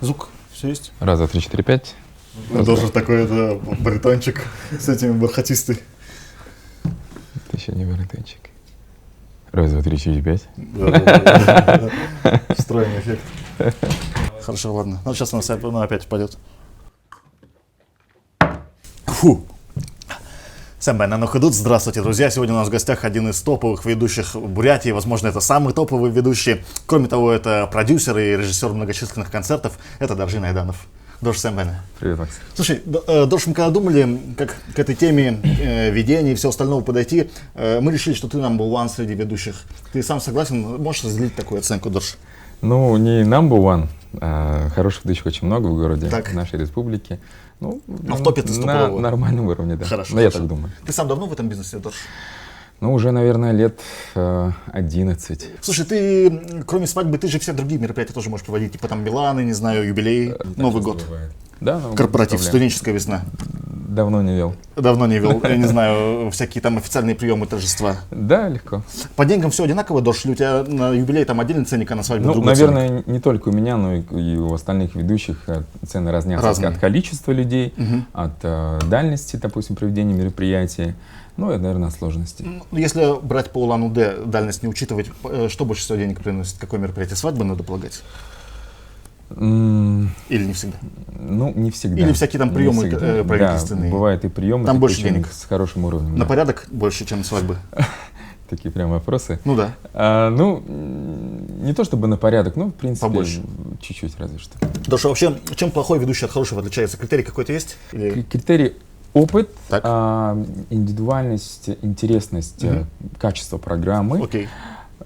Звук, все есть? Раз, два, три, четыре, пять. Должен такой баритончик с этими бархатистый. Это еще не баритончик. Раз, два, три, четыре, пять. Да. Встроенный эффект. Хорошо, ладно. Ну, сейчас она опять упадет. Фу. Всем бананы ходут. Здравствуйте, друзья. Сегодня у нас в гостях один из топовых ведущих Бурятии. Возможно, это самый топовый ведущий. Кроме того, это продюсер и режиссер многочисленных концертов. Это Доржин Айданов. Дош, всем бананы. Привет, Макс. Слушай, Дош, мы когда думали, как к этой теме ведения и всего остального подойти, мы решили, что ты number one среди ведущих. Ты сам согласен? Можешь разделить такую оценку, Дош? Ну, не number one. Хороших ведущих очень много в городе, так. в нашей республике. Ну, в топе ты на нормальном уровне, да. Хорошо. Но я так думаю. Ты сам давно в этом бизнесе, Дош? Ну, уже, наверное, лет 11. Слушай, ты, кроме свадьбы, ты же все другие мероприятия тоже можешь проводить, типа там Миланы, не знаю, юбилей, Новый год. Да, Новый корпоратив, год, студенческая весна. Давно не вел. Давно не вел, я не знаю, всякие там официальные приемы, торжества. Да, легко. По деньгам все одинаково, Дош, или у тебя на юбилей там отдельный ценник, а на свадьбу ну, другой наверное, ценник? не только у меня, но и у остальных ведущих цены разнятся от количества людей, от дальности, допустим, проведения мероприятия, ну и, наверное, от сложности. Если брать по Улан-Удэ, дальность не учитывать, что больше всего денег приносит? Какое мероприятие? Свадьбы, надо полагать? Или не всегда? Ну, не всегда. Или всякие там приемы правительственные? Да, бывают и приемы. Там больше денег? С хорошим уровнем. На порядок больше, чем свадьбы? Такие прям вопросы. Ну да. Ну, не то чтобы на порядок, но, в принципе, побольше. Чуть-чуть разве что. Потому что вообще, чем плохой ведущий от хорошего отличается? Критерий какой-то есть? Или... Критерий опыт, индивидуальность, интересность, качество программы. Окей.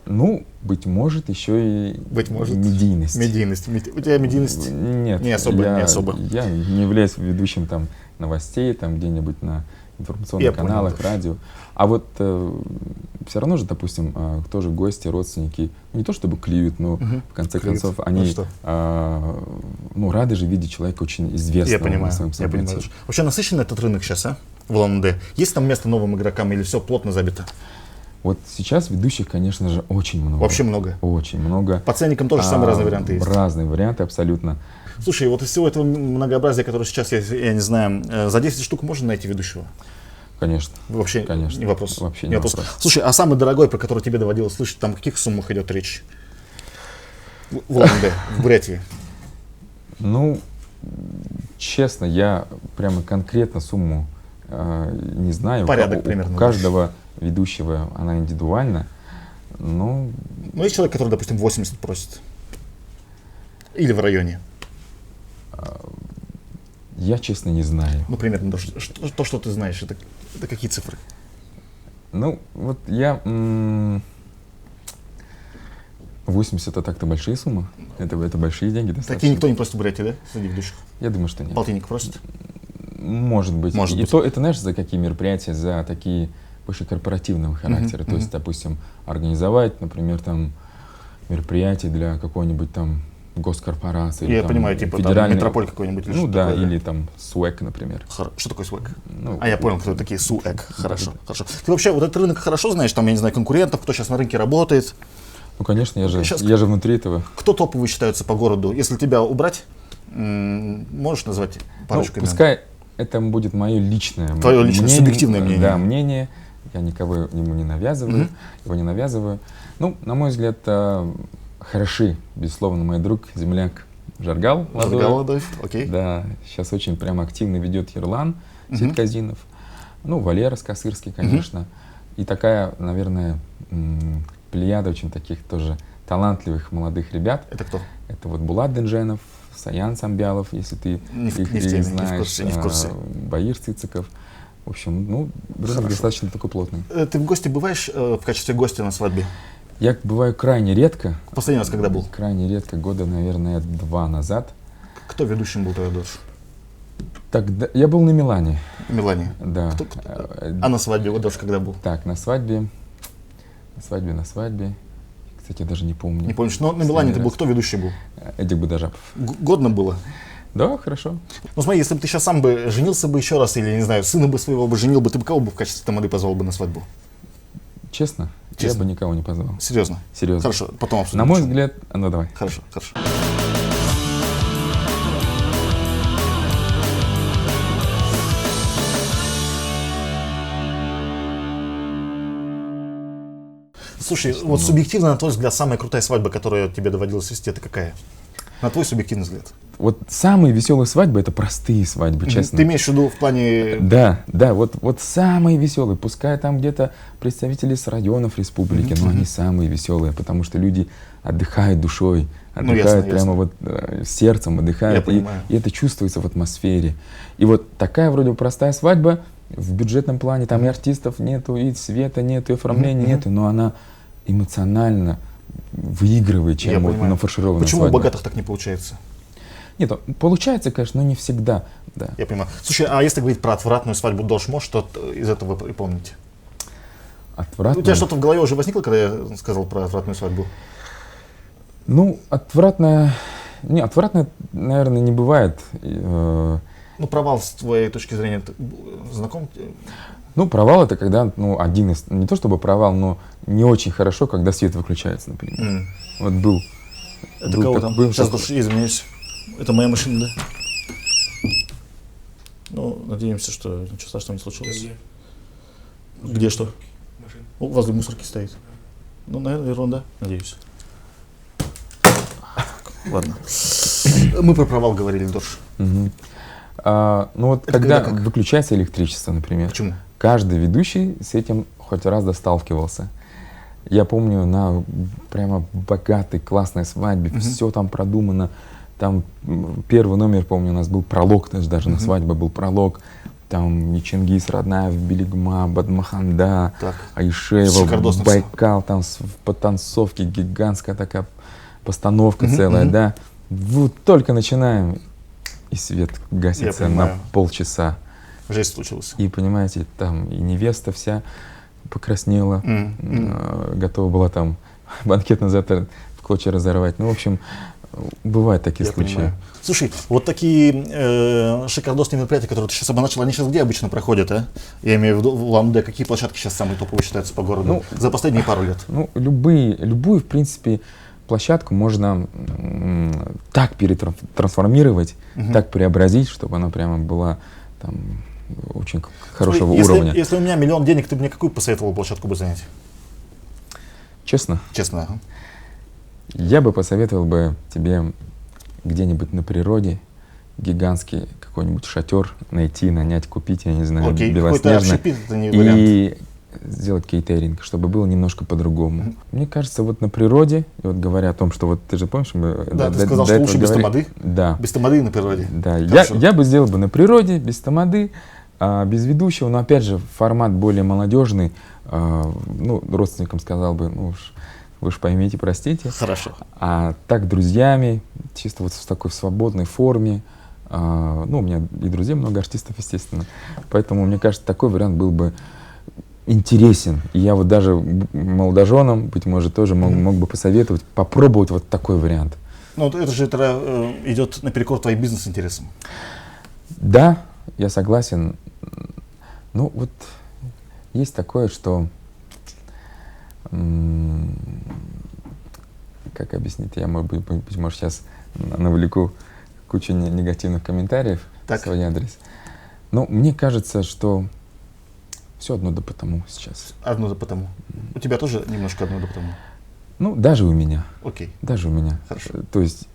Ну, быть может, еще и медийность. Медийность. У тебя медийность? Нет. Не особо, не особо. Я не являюсь ведущим там новостей, там где-нибудь на информационных каналах, радио. А вот все равно же, допустим, тоже гости, родственники, не то чтобы клюют, но в конце концов они рады же видеть человека очень известного на своем событии. Я понимаю. Вообще насыщенный этот рынок сейчас, в Улан-Удэ? Есть там место новым игрокам или все плотно забито? Вот сейчас ведущих, конечно же, очень много. Вообще много? Очень много. По ценникам тоже самые разные варианты есть? Разные варианты, абсолютно. Слушай, вот из всего этого многообразия, которое сейчас, я не знаю, за 10 штук можно найти ведущего? Конечно. Вообще конечно. Не вопрос? Вообще не вопрос. Слушай, а самый дорогой, про который тебе доводилось слышать, там о каких суммах идет речь? В Улан-Удэ, в Бурятии? Ну, честно, я прямо конкретно сумму не знаю. Порядок примерно. У каждого ведущего она индивидуальна, но... Ну, есть человек, который, допустим, 80 просит? Или в районе? Я, честно, не знаю. Ну, примерно, то, что ты знаешь, это какие цифры? Ну, вот я... 80 это так-то большие суммы. Это большие деньги достаточно. Такие никто не просит в Бурятии, да, среди ведущих? Я думаю, что нет. Полтинник просит? Может быть. Может быть. То, это, знаешь, за какие мероприятия, за такие больше корпоративного характера. То есть, допустим, организовать, например, там мероприятие для какой-нибудь там госкорпорации. Я там, понимаю, типа федеральный... там метрополь какой-нибудь. Ну да, такое, или там СУЭК, например. Что такое СУЭК? Ну, я понял, кто такие СУЭК. Хорошо. Ты вообще вот этот рынок хорошо знаешь? Там, я не знаю, конкурентов, кто сейчас на рынке работает? Ну, конечно, я же внутри этого. Кто топовые считаются по городу? Если тебя убрать, можешь назвать парочку имен? Пускай это будет мое личное мнение. Твое личное, субъективное мнение. Да, мнение. Я никого ему не навязываю, его не навязываю. Ну, на мой взгляд, хороши, безусловно, мой друг, земляк Жаргал Ладоев. Окей. Да, сейчас очень прям активно ведет Ерлан Ситказинов. Ну, Валера Скосырский, конечно. И такая, наверное, плеяда очень таких тоже талантливых молодых ребят. Это кто? Это вот Булат Денженов, Саян Самбялов, если ты их знаешь, не в курсе. Баир Цициков. В общем, ну, рынок достаточно такой плотный. Ты в гости бываешь в качестве гостя на свадьбе? Я бываю крайне редко. Последний раз когда был? Крайне редко, года, наверное, 2 назад. Кто ведущим был тогда, Дош? Тогда я был на Милане. Милане? Да. А на свадьбе, вот, Дош, когда был? Так, на свадьбе. Кстати, я даже не помню. Не помнишь, но на Милане ты был, кто ведущий был? Эдик Будажапов. Годно было? Да, хорошо. Ну смотри, если бы ты сейчас сам бы женился бы еще раз, или, не знаю, сына бы своего бы женил бы, ты бы кого бы в качестве тамады позвал бы на свадьбу? Честно? Я бы никого не позвал. Серьезно? Серьезно. Хорошо, потом обсудим. На мой взгляд, ну давай. Хорошо. Слушай, вот субъективно, на твой взгляд, самая крутая свадьба, которую тебе доводилось вести, это какая? На твой субъективный взгляд. Вот самые веселые свадьбы — это простые свадьбы, честно. Ты имеешь в виду в плане... Да, вот самые веселые. Пускай там где-то представители с районов республики, но они самые веселые, потому что люди отдыхают душой, отдыхают прямо вот сердцем, отдыхают. И это чувствуется в атмосфере. И вот такая вроде бы простая свадьба, в бюджетном плане там и артистов нету, и света нету, и оформления нету, но она эмоционально выигрывает, чем вот нафаршированная Почему свадьба. у богатых так не получается? Нет, получается, конечно, но не всегда. Да. Я понимаю. Слушай, а если говорить про отвратную свадьбу Дош, можешь что-то из этого припомнить? Отвратную? У тебя что-то в голове уже возникло, когда я сказал про отвратную свадьбу? Ну, отвратная, наверное, не бывает. Ну, провал с твоей точки зрения знаком? Ну, провал — это когда, один из, не то чтобы провал, но не очень хорошо, когда свет выключается, например. Вот был. Это кого там? Сейчас, извиняюсь. Это моя машина, да? Ну, надеемся, что ничего страшного не случилось. Где что? Машина. Возле мусорки стоит. Ну, наверное, ерунда, надеюсь. Ладно. Мы про провал говорили, Дош. Ну вот Это когда как? выключается электричество, например. Почему? Каждый ведущий с этим хоть раз сталкивался. Я помню на прямо богатой, классной свадьбе, все там продумано. Там первый номер, помню, у нас был пролог, даже на свадьбе был пролог. Там и Чингис Роднаев, Белигма, Бадмаханда, Айшеева, Байкал, там в подтанцовке гигантская такая постановка целая, да. Вот только начинаем, и свет гасится на полчаса. Жесть случилась. И понимаете, там и невеста вся покраснела, готова была там банкетный зал в клочья разорвать. Ну, в общем, бывают такие случаи. Понимаю. Слушай, вот такие шикардосные мероприятия, которые ты сейчас обозначил, они сейчас где обычно проходят, а? Я имею в виду в Улан-Удэ. Какие площадки сейчас самые топовые считаются по городу за последние пару лет? Ну, любую, в принципе, площадку можно так перетрансформировать, так преобразить, чтобы она прямо была там очень хорошего уровня. Если у меня миллион денег, ты мне какую посоветовал площадку бы занять? Честно? Честно, ага. Я бы посоветовал бы тебе где-нибудь на природе гигантский какой-нибудь шатер найти, нанять, купить, я не знаю, белоснежный, и сделать кейтеринг, чтобы было немножко по-другому. Мне кажется, вот на природе, и вот говоря о том, что вот ты же помнишь, мы ты сказал, что лучше без тамады? Да. Без тамады на природе? Да, я бы сделал бы на природе, без тамады, без ведущего, но опять же формат более молодежный, родственникам сказал бы, вы же поймите, простите. Хорошо. А так друзьями, чисто вот в такой свободной форме. У меня и друзей много, артистов, естественно. Поэтому, мне кажется, такой вариант был бы интересен. И я вот даже молодоженам, быть может, тоже мог бы посоветовать попробовать вот такой вариант. Ну, это же идет наперекор твоим бизнес-интересам. Да, я согласен. Ну, вот есть такое, что... Как объяснить? Я, быть может, сейчас навлеку кучу негативных комментариев в свой адрес. Но мне кажется, что все одно да потому сейчас. Одно да потому. У тебя тоже немножко одно да потому? Ну, даже у меня. Окей. Даже у меня. Хорошо. То есть,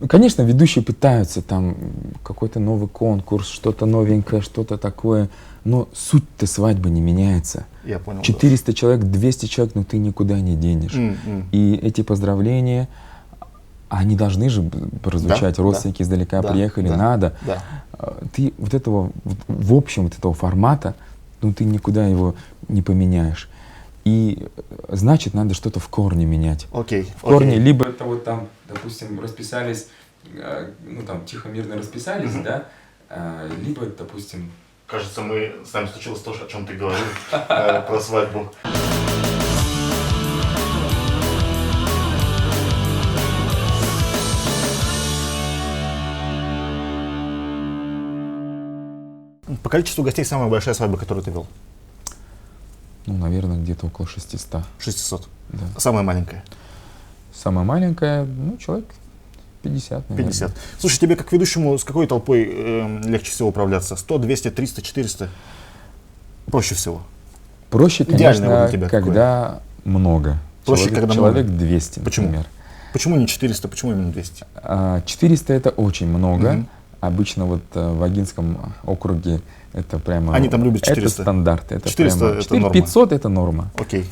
конечно, ведущие пытаются там какой-то новый конкурс, что-то новенькое, что-то такое, но суть-то свадьбы не меняется. Я понял. 400 человек, 200 человек, но ты никуда не денешь. И эти поздравления, они должны же прозвучать, родственники издалека приехали, надо. Да. Ты вот этого, в общем, вот этого формата, ты никуда его не поменяешь. И значит, надо что-то в корне менять. Окей. В корне, либо это вот там, допустим, расписались, тихо, мирно расписались, да, либо, допустим... Кажется, с нами случилось то, о чем ты говорил, про свадьбу. По количеству гостей самая большая свадьба, которую ты вел? Наверное, где-то около 600. 600? Да. Самая маленькая? Самая маленькая, человек 50, наверное. 50. Слушай, тебе как ведущему с какой толпой легче всего управляться? 100, 200, 300, 400? Проще всего? Проще, Идеальное конечно, вот для тебя когда много. Проще, когда человек много. 200, Почему? например. Почему не 400, почему именно 200? 400 это очень много. Мгм. Обычно вот в Агинском округе это прямо... Они там любят 400. Это стандарт. Это 400 прямо, это 4500 это норма. Окей.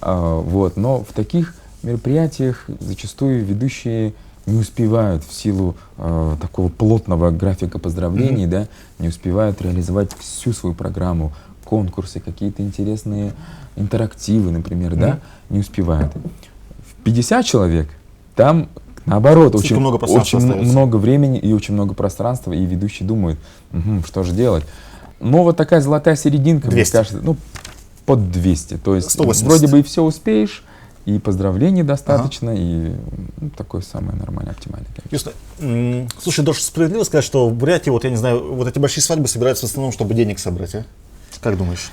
Вот. Но в таких мероприятиях зачастую ведущие не успевают в силу такого плотного графика поздравлений, да, не успевают реализовать всю свою программу, конкурсы, какие-то интересные интерактивы, например, да, не успевают. В 50 человек там, наоборот, Слишком очень много пространства очень остается. много времени и очень много пространства, и ведущий думает, что же делать. Но вот такая золотая серединка, 200. мне кажется, ну, под 200. То есть 180. вроде бы и все успеешь, и поздравлений достаточно, и такое самое нормальное, оптимальное. Ясно. Слушай, Дош, справедливо сказать, что в Бурятии, вот я не знаю, вот эти большие свадьбы собираются в основном, чтобы денег собрать, а? Как думаешь?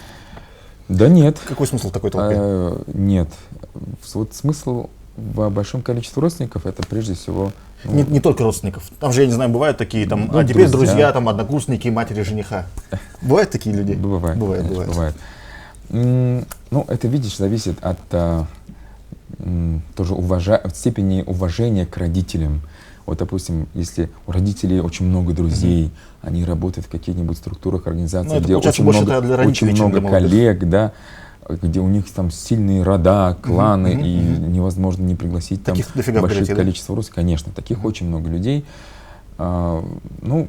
Да нет. Какой смысл такой толпе? Нет. Вот смысл в большом количестве родственников это прежде всего... Не только родственников. Там же, я не знаю, бывают такие, там, Ну, а теперь друзья. друзья, там, однокурсники, матери жениха. Бывают такие люди? Бывает. Бывает. Ну, это, видишь, зависит от тоже от степени уважения к родителям. Вот, допустим, если у родителей очень много друзей, они работают в каких-нибудь структурах, организациях, это где получается очень больше много, для родителей, очень чем много для молодых. коллег, да, где у них там сильные рода, кланы, и невозможно не пригласить там Таких дофига в большое Бурятии, да? количество родственников. Конечно, таких очень много людей. Ну,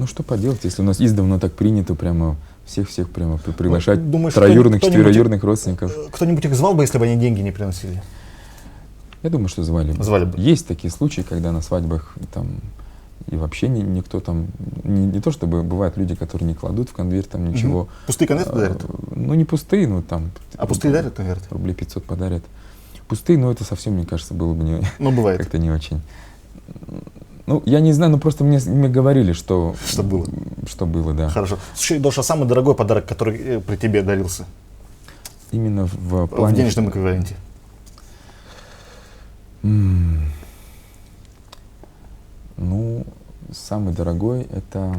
что поделать, если у нас издавна так принято прямо всех прямо приглашать, думаешь, троюрных, кто-нибудь- четвероюрных родственников. Кто-нибудь их звал бы, если бы они деньги не приносили? Я думаю, что звали бы. Звали бы. Есть такие случаи, когда на свадьбах там и вообще никто там, не то чтобы бывают люди, которые не кладут в конверт там ничего. Пустые конверты дарят? Ну не пустые, но там. А пустые дарят конверты? Рублей 500 подарят. Пустые, но это совсем, мне кажется, было бы не, Ну, бывает. как-то не очень. Ну, я не знаю, но просто мне говорили, что... Что было. Что было, да. Хорошо. Слушай, Доша, самый дорогой подарок, который при тебе дарился? Именно в В плане... денежном эквиваленте. Ну, самый дорогой это...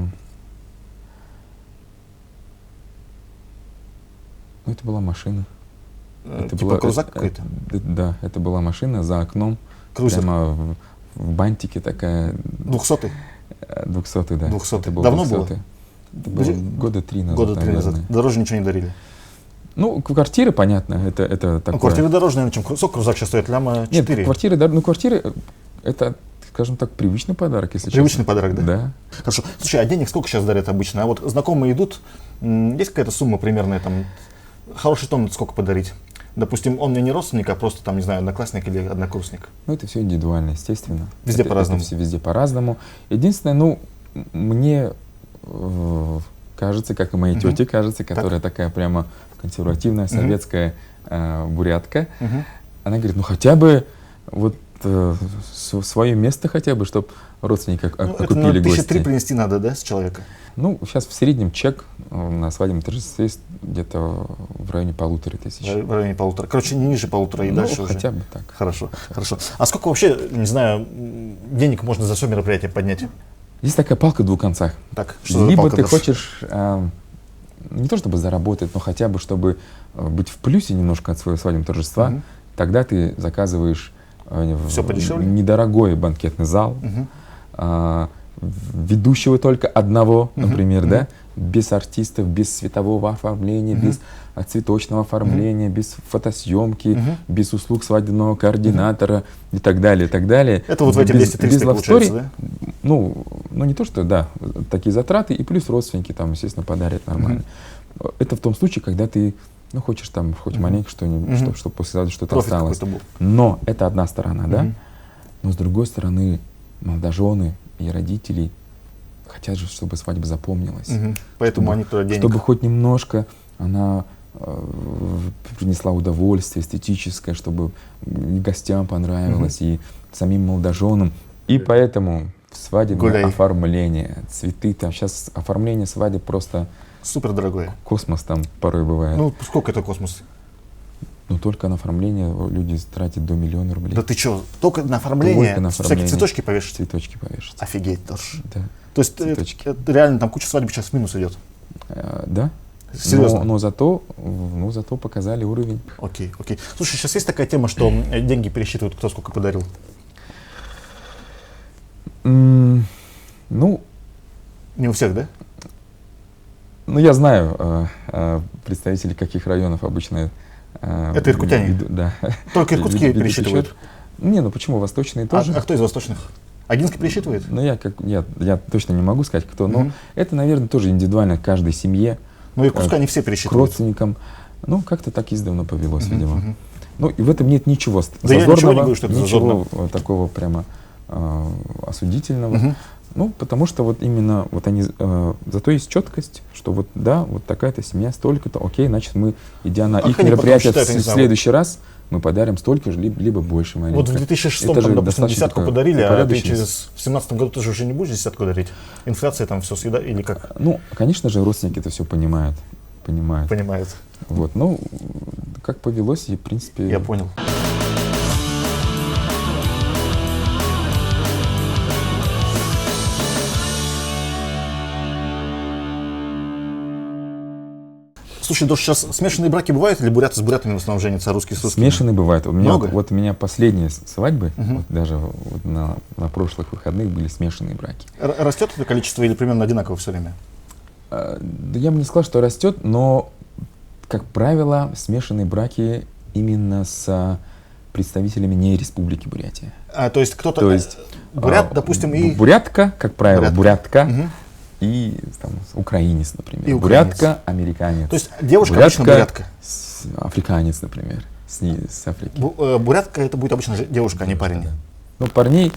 Ну, это была машина. Это Типа крузак какой-то? Да, это была машина за окном. Крузер. Прямо в бантике такая. 200-й? 200-й, да. 200-й. Это был Давно 200-й. было? Это было года 3 назад, Года 3 наверное. назад. Дороже ничего не дарили? Ну, квартиры, понятно, это такое. Ну, квартиры дороже, наверное, чем крузак. Сколько крузак сейчас стоит? Ляма 4? Нет, квартиры, это, скажем так, привычный подарок, если Привычный честно. подарок, да? Да. Хорошо. Слушай, а денег сколько сейчас дарят обычно? А вот знакомые идут, есть какая-то сумма примерная, там, хороший тон сколько подарить? Допустим, он мне не родственник, а просто, там, не знаю, одноклассник или однокурсник. Ну, это все индивидуально, естественно. Везде Это по-разному. все везде по-разному. Единственное, ну, мне кажется, как и моей тете кажется, которая такая прямо консервативная, советская бурятка, она говорит, ну, хотя бы вот свое место хотя бы, чтобы родственники окупили Это 1003 гости. принести надо, да, с человека? Ну, сейчас в среднем чек на свадебном торжестве есть где-то в районе 1500. В районе 1500. Короче, не ниже 1500 и Ну, дальше уже. хотя бы так. Хорошо, хорошо. А сколько вообще, не знаю, денег можно за все мероприятие поднять? Есть такая палка в двух концах. Так, что за Либо палка, ты Дош? хочешь не то чтобы заработать, но хотя бы чтобы быть в плюсе немножко от своего свадебного торжества, тогда ты заказываешь Всё подешевле? недорогой банкетный зал, ведущего только одного, например, да, без артистов, без светового оформления, без цветочного оформления, без фотосъемки, без услуг свадебного координатора и так далее, и так далее. Это вот в эти 200-300 получается, да? Ну, не то, что, да, такие затраты, и плюс родственники там, естественно, подарят нормально. Это в том случае, когда ты, ну, хочешь там хоть маленько что-нибудь, чтобы после свадьбы что-то Профит осталось. какой-то был. Но это одна сторона, да? Но с другой стороны, молодожены и родители хотят же, чтобы свадьба запомнилась. Поэтому они туда денег. Чтобы хоть немножко она принесла удовольствие эстетическое, чтобы и гостям понравилось, и самим молодоженам. И поэтому свадебное Гуляй. оформление, цветы, там сейчас оформление свадеб просто Супер дорогое. космос там порой бывает. Ну, сколько это космос? Но только на оформление люди тратят до 1 000 000 рублей. Да ты что, только на оформление? Только на оформление. Всякие цветочки повешать? Цветочки повешать. Офигеть тоже. Да. То есть Цветочки. это реально там куча свадеб сейчас в минус идет. Да. Серьезно? Но зато в ну, зато показали уровень. Окей, окей. Слушай, сейчас есть такая тема, что деньги пересчитывают, кто сколько подарил? Ну, Не у всех, да? ну, я знаю представителей каких районов обычно. Это иркутяне? Да. Только иркутские ведут пересчитывают? счет. Не, ну почему, восточные тоже. А кто из восточных? Агинский пересчитывает? Ну, я точно не могу сказать, кто, но это, наверное, тоже индивидуально каждой семье, Ну, иркутская не все к пересчитывают. родственникам. Ну, как-то так издавна повелось, видимо. Ну, и в этом нет ничего Да я зазорного, ничего не говорю, что это ничего такого прямо осудительного. Ну, потому что вот именно вот они, зато есть четкость, что вот да, вот такая-то семья, столько-то, окей, значит мы, идя на А их как они потом мероприятие считают, я не в знаю, следующий раз, мы подарим столько же, либо больше маленько. Вот в 2006 Это там, же допустим, достаточно десятку такая подарили, а ты упорядоченность. в 17 году тоже уже не будешь десятку дарить? Инфляция там все съедает или как? Ну, конечно же, родственники это все понимают. Понимает. Вот, ну, как повелось, и в принципе... Я понял. Слушай, Дош, сейчас смешанные браки бывают или буряты с бурятами в основном женятся, а русские с русскими? Смешанные бывают. Много? Вот у меня последние свадьбы, вот даже вот на прошлых выходных были смешанные браки. Растет это количество или примерно одинаково все время? Да я бы не сказал, что растет, но, как правило, смешанные браки именно с представителями не Республики Бурятия. То есть кто-то... То есть бурят, допустим, и... бурятка, как правило, бурятка Мгм. и там, украинец, например. И украинец. Бурятка, американец. То есть девушка обычно бурятка. Африканец, например, с Африки. Бурятка это будет обычно девушка, а не парень. Ну, парней,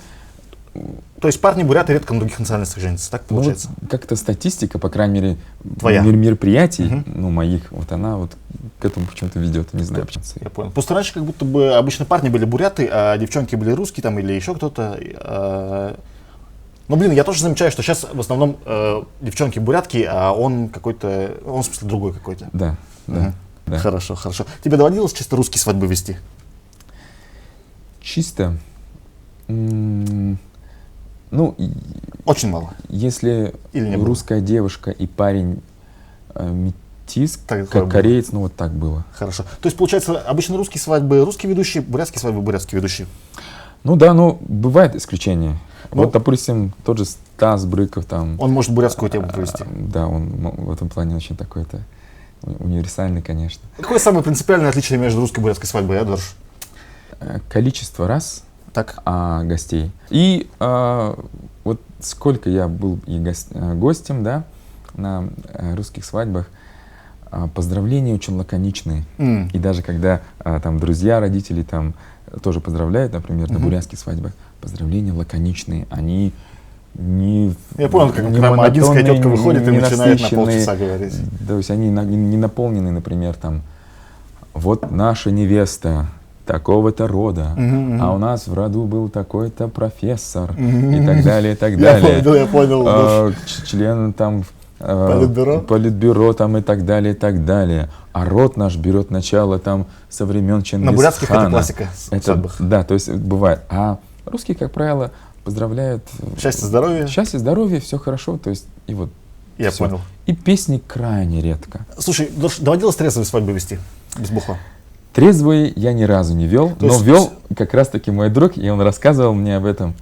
То есть парни буряты редко на других национальностях женятся, так ну, вот получается? как-то статистика, по крайней мере, Твоя. мероприятий, ну, моих, вот она вот к этому почему-то ведет, не знаю почему. Я понял. Просто раньше как будто бы обычно парни были буряты, а девчонки были русские там или еще кто-то. Ну, блин, я тоже замечаю, что сейчас в основном девчонки бурятки, а он какой-то, он в смысле другой какой-то. Да, да, да. Хорошо, хорошо. Тебе доводилось чисто русские свадьбы вести? Чисто, ну, Очень мало. если Или не было? русская девушка и парень метис, Такое как было. кореец, ну, вот так было. Хорошо. То есть, получается, обычно русские свадьбы русские ведущие, бурятские свадьбы бурятские ведущие. Ну да, ну, бывают исключения. Ну, вот, допустим, тот же Стас Брыков там. Он может бурятскую тему провести. Да, он в этом плане очень такой-то универсальный, конечно. Какое самое принципиальное отличие между русской и бурятской свадьбой, Дош? Количество раз Так. гостей. И вот сколько я был и гостем, да, на русских свадьбах, поздравления очень лаконичные. И даже когда там друзья, родители там тоже поздравляют, например, на бурятских свадьбах, поздравления лаконичные, они не Я понял, как не прямо одинская монотонные, тетка выходит и не начинает на насыщенные. полчаса говорить. То есть они не наполнены, например, там, вот наша невеста такого-то рода, а у нас в роду был такой-то профессор, и так далее, и так далее. Я понял. Член там Политбюро? там и так далее, и так далее. А род наш берет начало там со времен На Чингисхана. бурятских это классика в Это, свадьбах. да, то есть бывает. А русские, как правило, поздравляют Счастья, здоровья. счастье, здоровье, все хорошо, то есть и вот Я всё. понял. И песни крайне редко. Слушай, Дош, доводилось трезвые свадьбы вести? Без бухла? Трезвый я ни разу не вел, То но есть- вел как раз-таки мой друг, и он рассказывал мне об этом.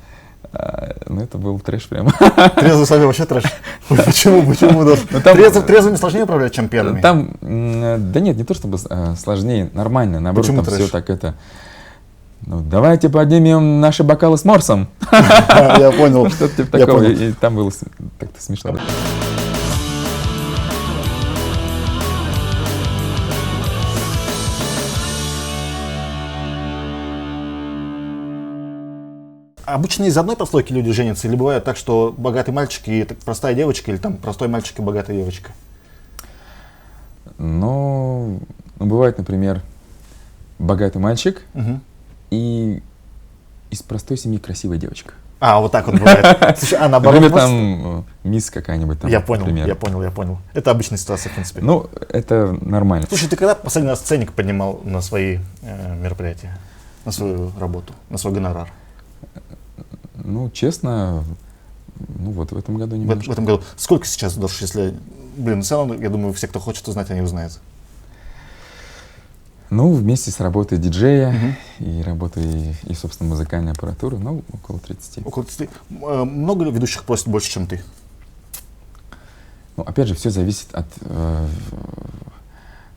Ну, это был трэш прямо. Трезвые свадьбы вообще трэш. Почему, Дош? Ну, там- Трезвыми сложнее управлять, чем пьяными? Там, да нет, не то чтобы сложнее, нормально, наоборот, Почему там трэш? все так это. Ну, давайте поднимем наши бокалы с морсом. Я понял. Что-то типа Я такого. понял. И там было как-то смешно. Обычно из одной прослойки люди женятся, или бывает так, что богатый мальчик и простая девочка, или там простой мальчик и богатая девочка? Но бывает, например, богатый мальчик Мгм. и из простой семьи красивая девочка. Вот так вот бывает. Слушай, а наоборот, Например, там мисс какая-нибудь там. я понял, например. я понял. Это обычная ситуация, в принципе. Ну, это нормально. Слушай, ты когда последний раз ценник поднимал на свои мероприятия, на свою работу, на свой гонорар? Ну, честно, ну вот в этом году В немножко. этом году. Сколько сейчас, Дош, если... Блин, все равно, я думаю, все, кто хочет узнать, они узнают. Ну, вместе с работой диджея и работой, и, собственно, музыкальной аппаратуры, ну, около 30. Около 30. Много ли ведущих просит больше, чем ты? Ну, опять же, все зависит от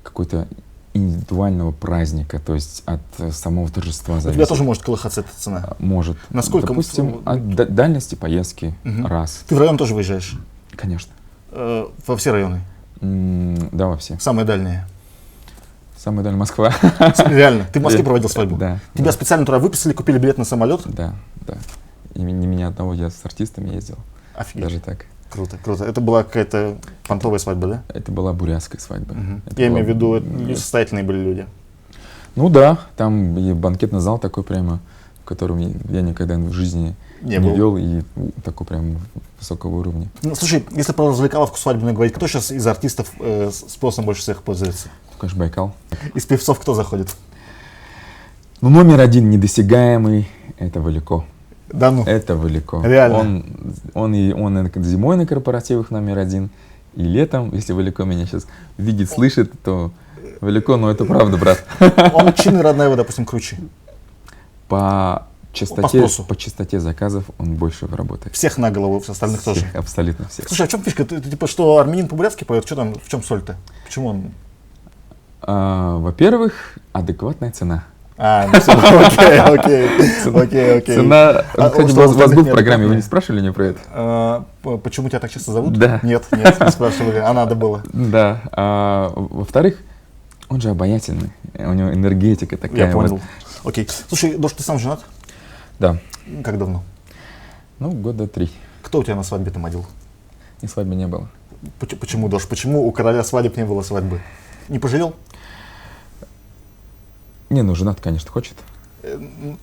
какой-то индивидуального праздника, то есть от самого торжества У зависит. тебя тоже может колыхаться эта цена? Может. Насколько? Допустим, от дальности поездки раз. Ты в район тоже выезжаешь? Конечно. Во все районы? Да, во все. Самые дальние? Самая дальняя Москва. Реально? Ты в Москве проводил свадьбу? Да. Тебя специально туда выписали, купили билет на самолет? Да, да. И не меня одного, я с артистами ездил. Офигеть. Даже так. Круто, круто. Это была какая-то понтовая свадьба, да? Это была бурятская свадьба. Я имею в виду, несостоятельные были люди. Ну да, там и банкетный зал такой прямо, в котором я никогда в жизни не вел, и такой прям высокого уровня. Ну, слушай, если про развлекаловку свадебную говорить, кто сейчас из артистов спросом больше всех пользуется? Конечно, Байкал. Из певцов кто заходит? Ну, номер один недосягаемый — это Валико. Да ну? Это Валико. Реально? Он зимой на корпоративах номер один, и летом, если Валико меня сейчас видит, слышит, то Валико, ну это правда, брат. Он чем родная, допустим, круче? По частоте заказов он больше работает. Всех на голову, остальных всех, тоже? Абсолютно всех. Слушай, а в чем фишка? Ты типа, что армянин по-бурятски поет? Что там, в чем соль-то? Почему он? Во-первых, адекватная цена. Окей. Цена, кстати, у вас был в программе, вы не спрашивали меня про это? Почему тебя так часто зовут? Да. Нет, не спрашивали, а надо было. Да. Во-вторых, он же обаятельный, у него энергетика такая. Я понял. Окей. Слушай, Дош, ты сам женат? Да. Как давно? Ну, года 3. Кто у тебя на свадьбе там одел? И свадьбы не было. Почему, Дош? Почему у короля свадеб не было свадьбы? Не пожалел? Не, ну женат, конечно, хочет.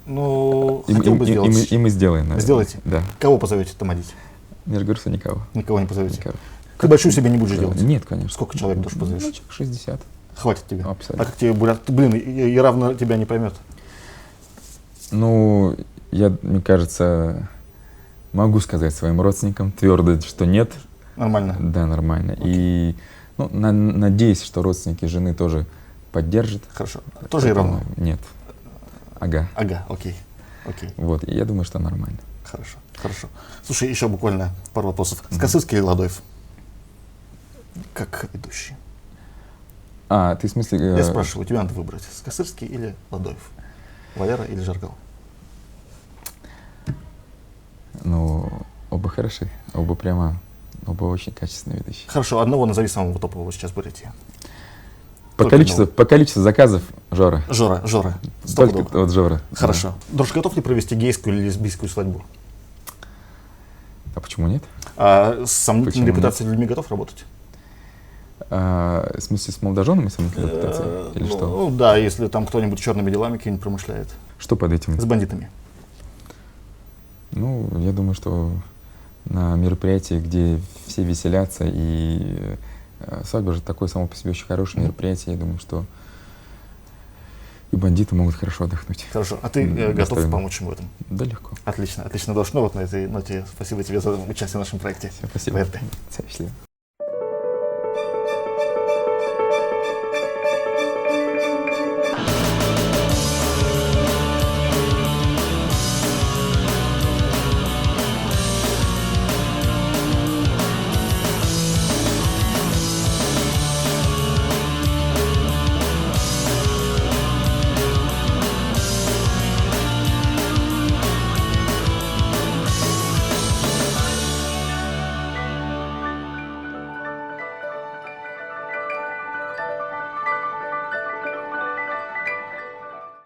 Ну, хотел бы сделать. И мы сделаем, наверное. Сделайте? Да. Кого позовете там одеть? Я же говорю, что никого. Никого не позовете? Никого. Ты большую себе не будешь делать? Нет, конечно. Сколько человек, Дош, позовешь? Ну, человек 60. Хватит тебе? Абсолютно. А как тебе бурят? Блин, и равно тебя не поймет. Ну, мне кажется, могу сказать своим родственникам твердо, что нет. Нормально? Да, нормально. И надеюсь, что родственники жены тоже поддержат. Хорошо. Тоже и равно? Нет. Ага. Окей. Вот, и я думаю, что нормально. Хорошо. Слушай, еще буквально пару вопросов. Скосырский или Ладоев? Как ведущий. Ты в смысле... Я спрашиваю, тебе надо выбрать, Скосырский или Ладоев? Валера или Жаргал? Ну, оба хороши, оба очень качественные ведущие. Хорошо, одного назови самого топового сейчас в Бурятии. По количеству заказов Жора. Жора. Только вот Жора. Хорошо. Да. Дош, готов ли провести гейскую или лесбийскую свадьбу? А почему нет? А с сомнительной репутацией людьми готов работать? В смысле, с молодоженами сомнительной репутацией? Или что? Ну да, если там кто-нибудь черными делами какие-нибудь промышляет. Что под этим? С бандитами. Ну, я думаю, что на мероприятии, где все веселятся, и свадьба же такое само по себе очень хорошее мероприятие, я думаю, что и бандиты могут хорошо отдохнуть. Хорошо. А ты готов помочь им в этом? Да, легко. Отлично, Дош. Ну вот на этой ноте спасибо тебе за участие в нашем проекте. Спасибо. ВРТ. Счастливо.